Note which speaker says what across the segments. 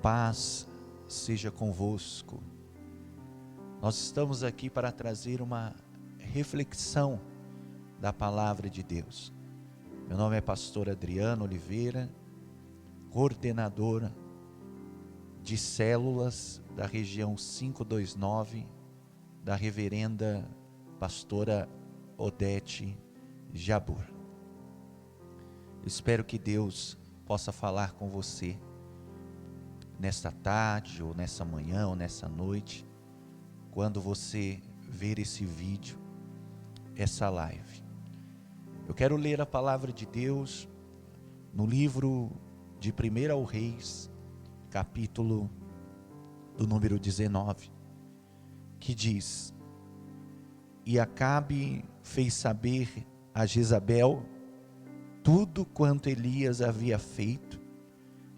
Speaker 1: paz seja convosco. Nós estamos aqui para trazer uma reflexão da palavra de Deus. Meu nome é pastor Adriano Oliveira, coordenador de células da região 529, da reverenda pastora Odete Jabor. Espero que Deus possa falar com você nesta tarde, ou nessa manhã, ou nessa noite, quando você ver esse vídeo, essa live. Eu quero ler a palavra de Deus no livro de 1 Reis, capítulo do número 19, que diz: E Acabe fez saber a Jezabel tudo quanto Elias havia feito,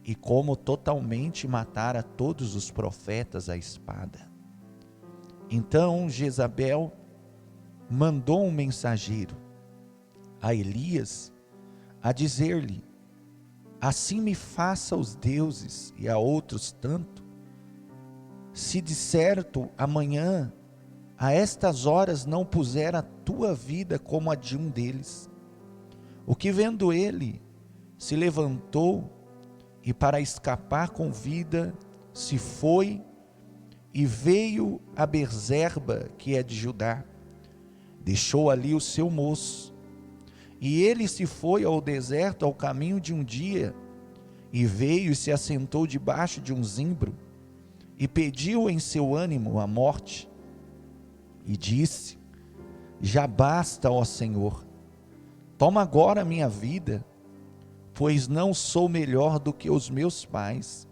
Speaker 1: e como totalmente matara todos os profetas à espada. Então Jezabel mandou um mensageiro a Elias, a dizer-lhe: Assim me faça aos deuses e a outros tanto, se de certo amanhã a estas horas não puser a tua vida como a de um deles. O que vendo ele, se levantou, e para escapar com vida, se foi e veio a Berzerba, que é de Judá. Deixou ali o seu moço, e ele se foi ao deserto ao caminho de um dia, e veio e se assentou debaixo de um zimbro, e pediu em seu ânimo a morte, e disse: Já basta, ó Senhor, toma agora a minha vida, pois não sou melhor do que os meus pais.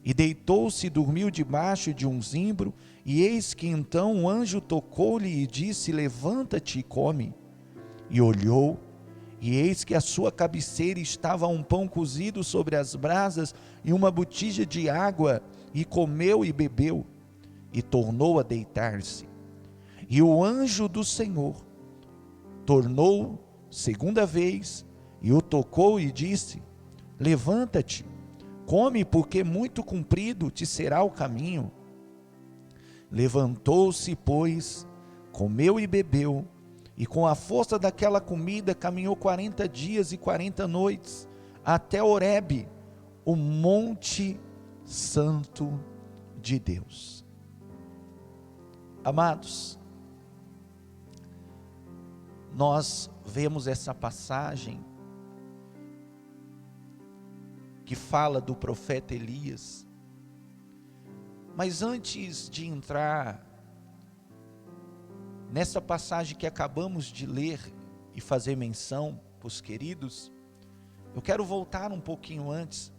Speaker 1: E deitou-se e dormiu debaixo de um zimbro, e eis que então um anjo tocou-lhe e disse: Levanta-te e come. E olhou, e eis que à sua cabeceira estava um pão cozido sobre as brasas e uma botija de água, e comeu e bebeu, e tornou a deitar-se. E o anjo do Senhor tornou segunda vez, e o tocou e disse: Levanta-te, come, porque muito comprido te será o caminho. Levantou-se, pois, comeu e bebeu, e com a força daquela comida caminhou 40 dias e 40 noites, até Horebe, o monte santo de Deus. Amados, nós vemos essa passagem que fala do profeta Elias. Mas antes de entrar nessa passagem que acabamos de ler e fazer menção para os queridos, eu quero voltar um pouquinho antes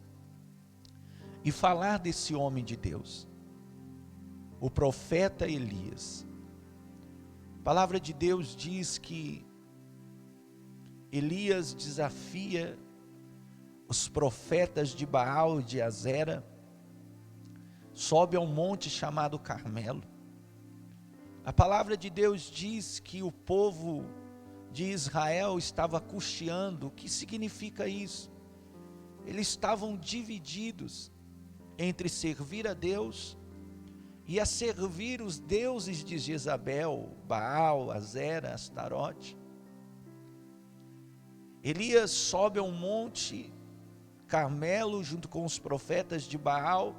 Speaker 1: e falar desse homem de Deus, o profeta Elias. A palavra de Deus diz que Elias desafia os profetas de Baal e de Azera, sobe a um monte chamado Carmelo. A palavra de Deus diz que o povo de Israel estava cocheando. O que significa isso? Eles estavam divididos entre servir a Deus e a servir os deuses de Jezabel, Baal, Azera, Astarote. Elias sobe a um monte Carmelo junto com os profetas de Baal,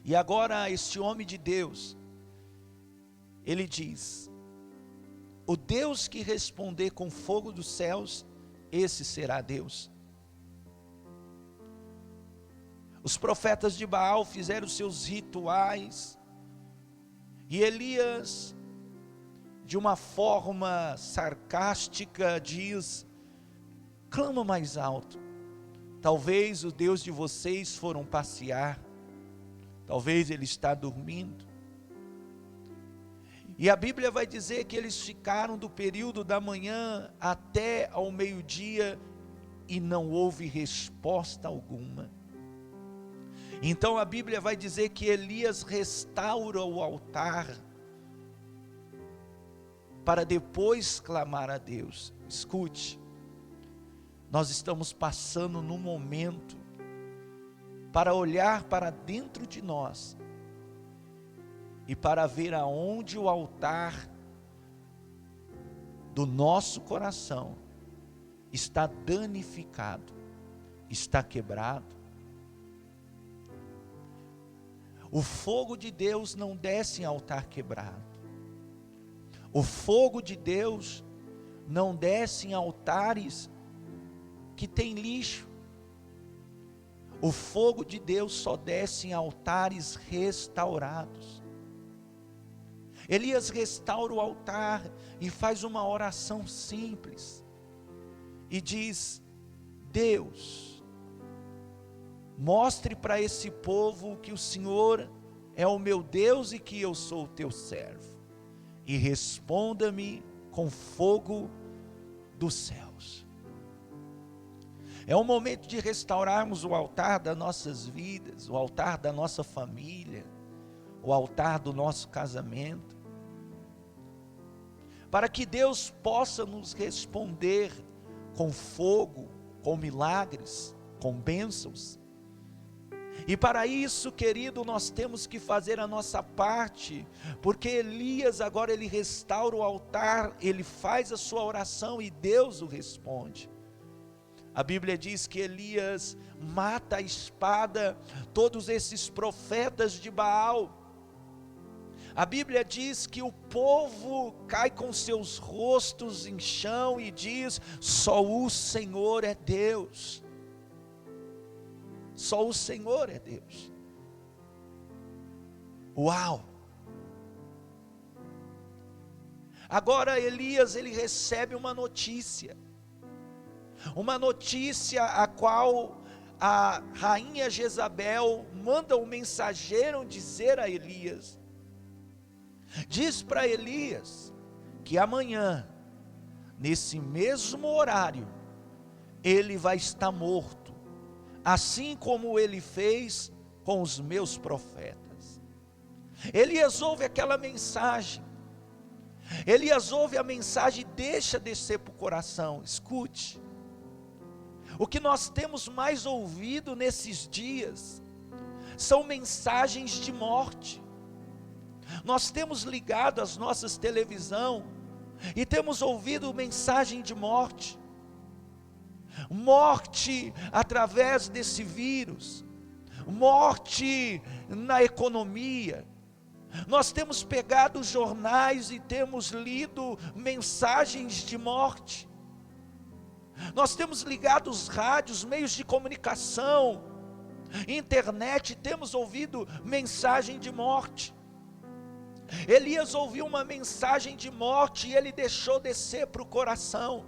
Speaker 1: e agora este homem de Deus, ele diz: o Deus que responder com fogo dos céus, esse será Deus. Os profetas de Baal fizeram seus rituais, e Elias, de uma forma sarcástica, diz: clama mais alto. Talvez o Deus de vocês foram passear, talvez ele está dormindo. E a Bíblia vai dizer que eles ficaram do período da manhã até ao meio-dia e não houve resposta alguma. Então a Bíblia vai dizer que Elias restaura o altar para depois clamar a Deus. Escute, nós estamos passando num momento para olhar para dentro de nós e para ver aonde o altar do nosso coração está danificado, está quebrado. O fogo de Deus não desce em altar quebrado. O fogo de Deus não desce em altares que tem lixo. O fogo de Deus só desce em altares restaurados. Elias restaura o altar e faz uma oração simples. E diz: Deus, mostre para esse povo que o Senhor é o meu Deus e que eu sou o teu servo. E responda-me com fogo dos céus. É o momento de restaurarmos o altar das nossas vidas, o altar da nossa família, o altar do nosso casamento, para que Deus possa nos responder com fogo, com milagres, com bênçãos. E para isso, querido, nós temos que fazer a nossa parte, porque Elias agora ele restaura o altar, ele faz a sua oração e Deus o responde. A Bíblia diz que Elias mata a espada todos esses profetas de Baal. A Bíblia diz que o povo cai com seus rostos em chão e diz: só o Senhor é Deus. Só o Senhor é Deus. Uau! Agora Elias ele recebe uma notícia a qual a rainha Jezabel manda um mensageiro dizer a Elias. Diz para Elias que amanhã, nesse mesmo horário, ele vai estar morto, assim como ele fez com os meus profetas. Elias ouve aquela mensagem. Elias ouve a mensagem e deixa descer para o coração. Escute. O que nós temos mais ouvido nesses dias são mensagens de morte. Nós temos ligado as nossas televisões e temos ouvido mensagem de morte. Morte através desse vírus, morte na economia. Nós temos pegado os jornais e temos lido mensagens de morte. Nós temos ligado os rádios, meios de comunicação, internet, e temos ouvido mensagem de morte. Elias ouviu uma mensagem de morte e ele deixou descer para o coração.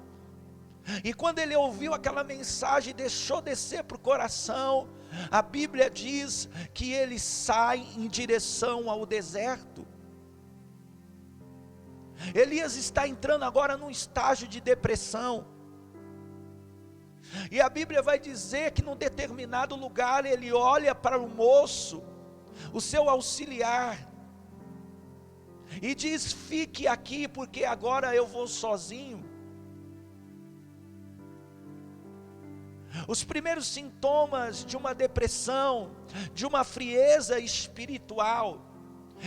Speaker 1: E quando ele ouviu aquela mensagem e deixou descer para o coração, a Bíblia diz que ele sai em direção ao deserto. Elias está entrando agora num estágio de depressão. E a Bíblia vai dizer que num determinado lugar ele olha para o moço, o seu auxiliar, e diz: fique aqui porque agora eu vou sozinho. Os primeiros sintomas de uma depressão, de uma frieza espiritual,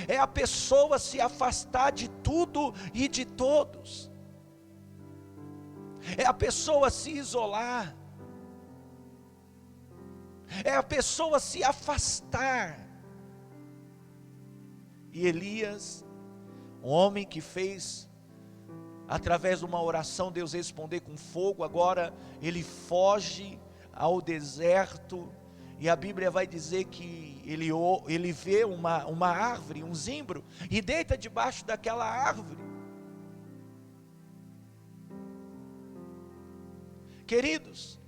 Speaker 1: é a pessoa se afastar de tudo e de todos. É a pessoa se isolar. É a pessoa se afastar. E Elias, um homem que fez, através de uma oração, Deus responder com fogo, agora ele foge ao deserto, e a Bíblia vai dizer que ele vê uma árvore, um zimbro, e deita debaixo daquela árvore. Queridos,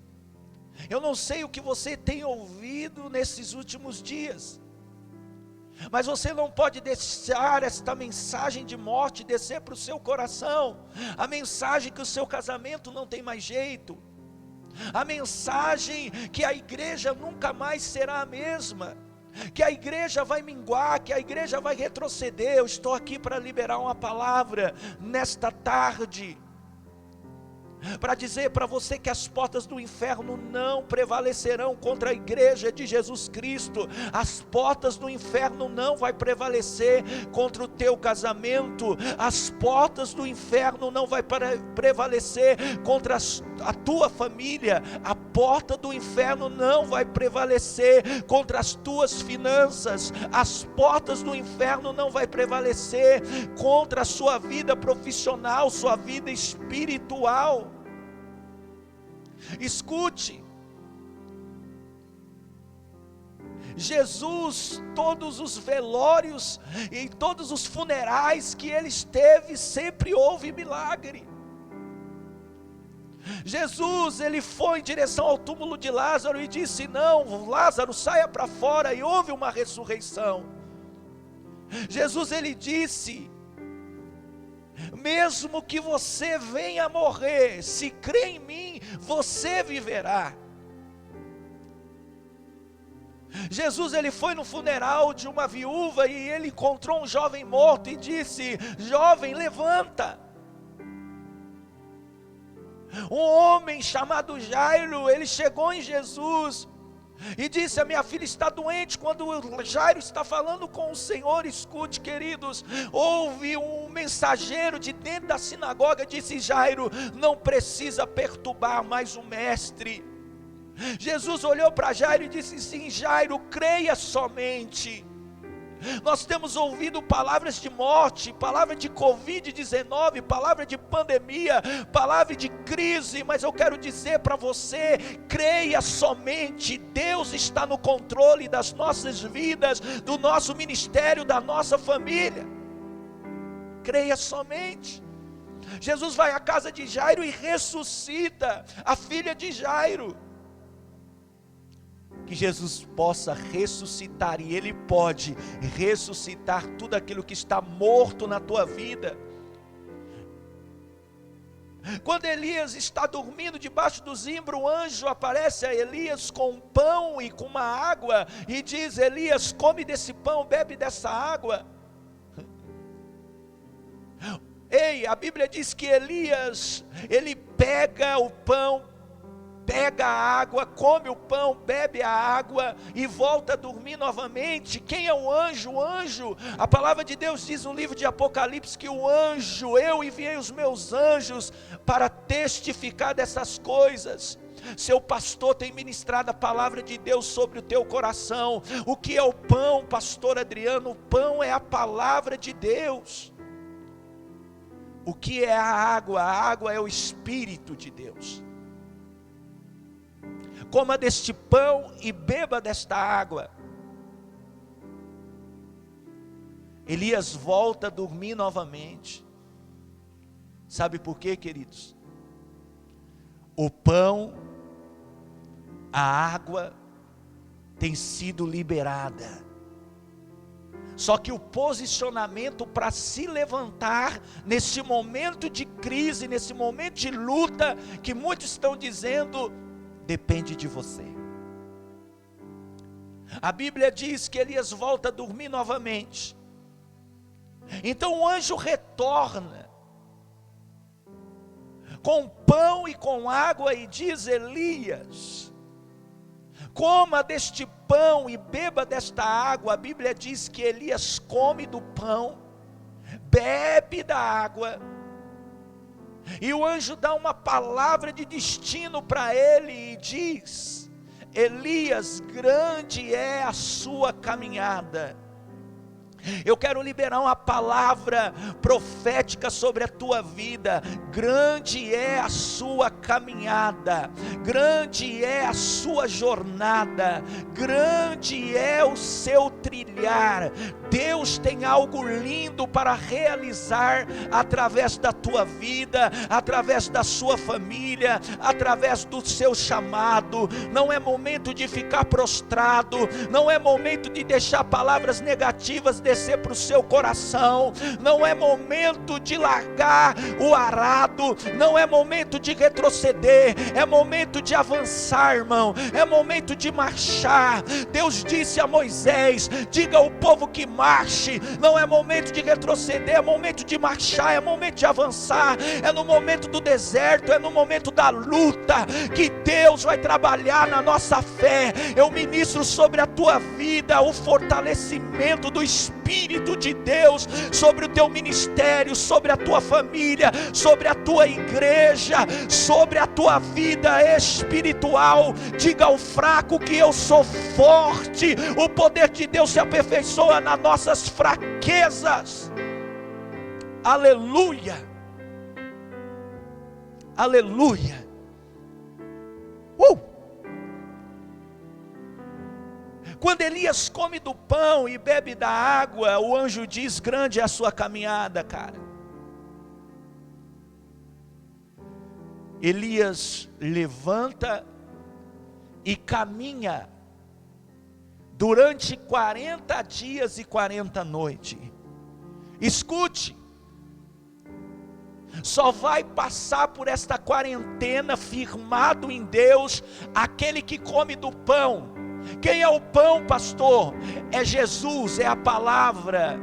Speaker 1: eu não sei o que você tem ouvido nesses últimos dias, mas você não pode deixar esta mensagem de morte descer para o seu coração, a mensagem que o seu casamento não tem mais jeito, a mensagem que a igreja nunca mais será a mesma, que a igreja vai minguar, que a igreja vai retroceder. Eu estou aqui para liberar uma palavra nesta tarde. para dizer para você que as portas do inferno não prevalecerão contra a igreja de Jesus Cristo. As portas do inferno não vai prevalecer contra o teu casamento. As portas do inferno não vai prevalecer contra a tua família. A porta do inferno não vai prevalecer contra as tuas finanças. As portas do inferno não vai prevalecer contra a sua vida profissional, sua vida espiritual. Escute, Jesus, todos os velórios e todos os funerais que ele esteve, sempre houve milagre. Jesus, ele foi em direção ao túmulo de Lázaro e disse: não, Lázaro, saia para fora, e houve uma ressurreição. Jesus, ele disse: mesmo que você venha morrer, se crê em mim, você viverá. Jesus, ele foi no funeral de uma viúva e ele encontrou um jovem morto e disse: jovem, levanta. Um homem chamado Jairo, ele chegou em Jesus e disse: a minha filha está doente. Quando Jairo está falando com o Senhor, escute, queridos, houve um mensageiro de dentro da sinagoga, disse: Jairo, não precisa perturbar mais o mestre. Jesus olhou para Jairo e disse: sim, Jairo, creia somente. Nós temos ouvido palavras de morte, palavra de Covid-19, palavra de pandemia, palavra de crise, mas eu quero dizer para você: creia somente. Deus está no controle das nossas vidas, do nosso ministério, da nossa família. Creia somente. Jesus vai à casa de Jairo e ressuscita a filha de Jairo. Que Jesus possa ressuscitar, e Ele pode ressuscitar tudo aquilo que está morto na tua vida. Quando Elias está dormindo debaixo do zimbro, o anjo aparece a Elias com um pão e com uma água, e diz: Elias, come desse pão, bebe dessa água. Ei, a Bíblia diz que Elias, ele pega o pão, pega a água, come o pão, bebe a água e volta a dormir novamente. Quem é o anjo? O anjo, a palavra de Deus diz no livro de Apocalipse que o anjo, eu enviei os meus anjos para testificar dessas coisas. Seu pastor tem ministrado a palavra de Deus sobre o teu coração. O que é o pão, pastor Adriano? O pão é a palavra de Deus. O que é a água? A água é o Espírito de Deus. Coma deste pão e beba desta água. Elias volta a dormir novamente. Sabe por quê, queridos? O pão, a água tem sido liberada. Só que o posicionamento para se levantar nesse momento de crise, nesse momento de luta, que muitos estão dizendo, depende de você. A Bíblia diz que Elias volta a dormir novamente. Então o anjo retorna com pão e com água e diz: Elias, coma deste pão e beba desta água. A Bíblia diz que Elias come do pão, bebe da água, e o anjo dá uma palavra de destino para ele e diz: Elias, grande é a sua caminhada. Eu quero liberar uma palavra profética sobre a tua vida. Grande é a sua caminhada, grande é a sua jornada, grande é o seu trilhar. Deus tem algo lindo para realizar através da tua vida, através da sua família, através do seu chamado. Não é momento de ficar prostrado, não é momento de deixar palavras negativas descer para o seu coração, não é momento de largar o arado, não é momento de retroceder, é momento de avançar, irmão, é momento de marchar. Deus disse a Moisés: de diga ao povo que marche. Não é momento de retroceder, é momento de marchar, é momento de avançar. É no momento do deserto, é no momento da luta que Deus vai trabalhar na nossa fé. Eu ministro sobre a tua vida o fortalecimento do Espírito de Deus sobre o teu ministério, sobre a tua família, sobre a tua igreja, sobre a tua vida espiritual. Diga ao fraco que eu sou forte. O poder de Deus se aperfeiçoa nas nossas fraquezas. Aleluia, aleluia. Quando Elias come do pão e bebe da água, o anjo diz: grande é a sua caminhada, cara. Elias levanta e caminha durante 40 dias e 40 noites. Escute, só vai passar por esta quarentena firmado em Deus aquele que come do pão. Quem é o pão, pastor? É Jesus, é a palavra.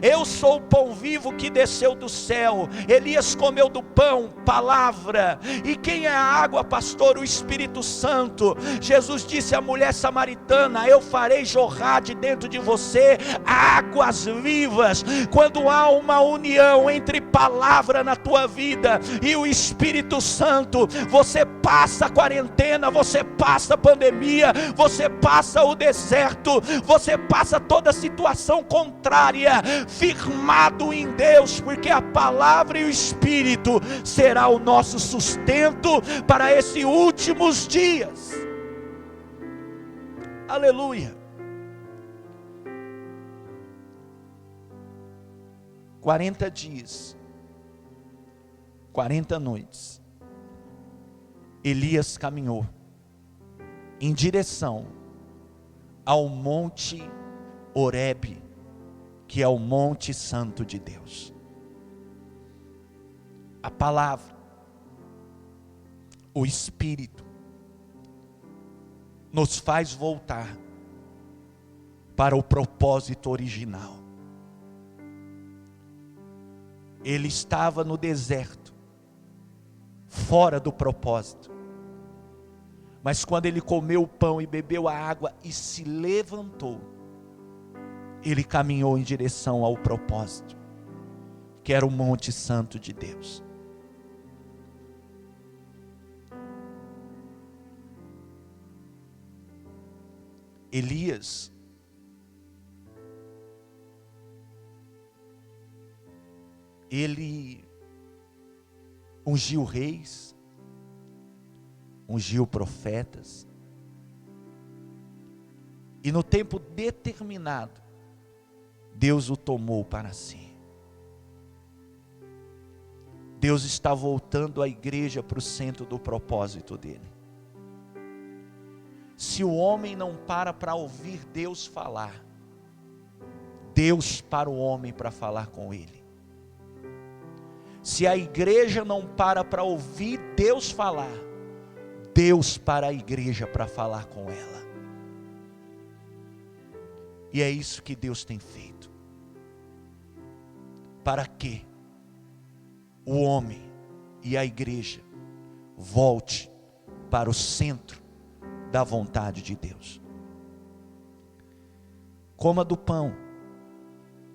Speaker 1: Eu sou o pão vivo que desceu do céu. Elias comeu do pão, palavra. E quem é a água, pastor? O Espírito Santo. Jesus disse à mulher samaritana: eu farei jorrar de dentro de você águas vivas. Quando há uma união entre palavra na tua vida e o Espírito Santo, você passa a quarentena, você passa a pandemia, você passa o deserto, você passa toda situação contrária, firmado em Deus, porque a palavra e o Espírito será o nosso sustento para esses últimos dias. Aleluia. 40 dias, 40 noites, Elias caminhou em direção ao monte Horebe, que é o monte santo de Deus. A palavra, o Espírito, nos faz voltar para o propósito original. Ele estava no deserto, fora do propósito, mas quando ele comeu o pão e bebeu a água e se levantou, ele caminhou em direção ao propósito, que era o monte santo de Deus. Elias, ele ungiu reis, ungiu profetas, e no tempo determinado, Deus o tomou para si. Deus está voltando a igreja para o centro do propósito dele. Se o homem não para ouvir Deus falar, Deus para o homem para falar com ele. Se a igreja não para ouvir Deus falar, Deus para a igreja para falar com ela. E é isso que Deus tem feito. Para que o homem e a igreja volte para o centro da vontade de Deus. Coma do pão,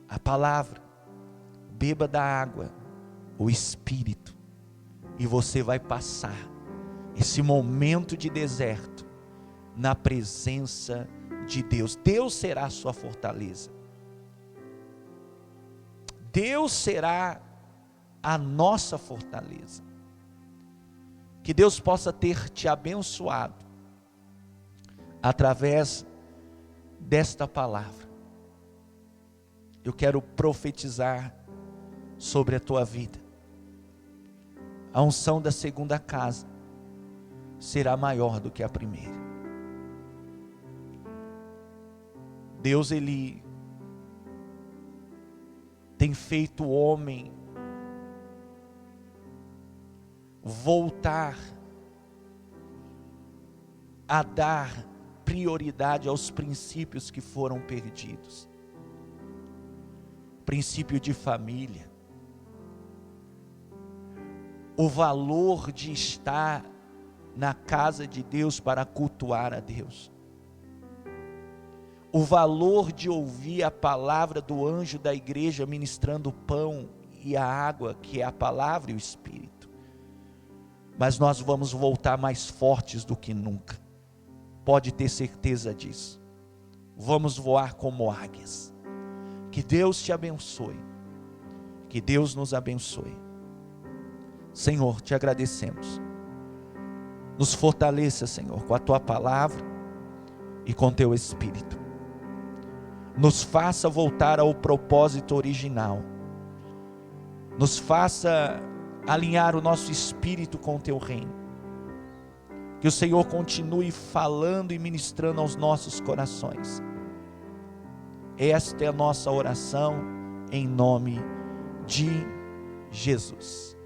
Speaker 1: a palavra, beba da água, o Espírito, e você vai passar esse momento de deserto na presença de Deus. Deus será a sua fortaleza. Deus será a nossa fortaleza. Que Deus possa ter te abençoado através desta palavra. Eu quero profetizar sobre a tua vida. A unção da segunda casa será maior do que a primeira. Deus, Ele tem feito o homem voltar a dar prioridade aos princípios que foram perdidos. princípio de família, o valor de estar na casa de Deus para cultuar a Deus, o valor de ouvir a palavra do anjo da igreja ministrando o pão e a água, que é a palavra e o Espírito. Mas nós vamos voltar mais fortes do que nunca, pode ter certeza disso. Vamos voar como águias. Que Deus te abençoe, que Deus nos abençoe. Senhor, te agradecemos. Nos fortaleça, Senhor, com a tua palavra e com teu Espírito. Nos faça voltar ao propósito original. Nos faça alinhar o nosso espírito com o teu reino. Que o Senhor continue falando e ministrando aos nossos corações. Esta é a nossa oração em nome de Jesus.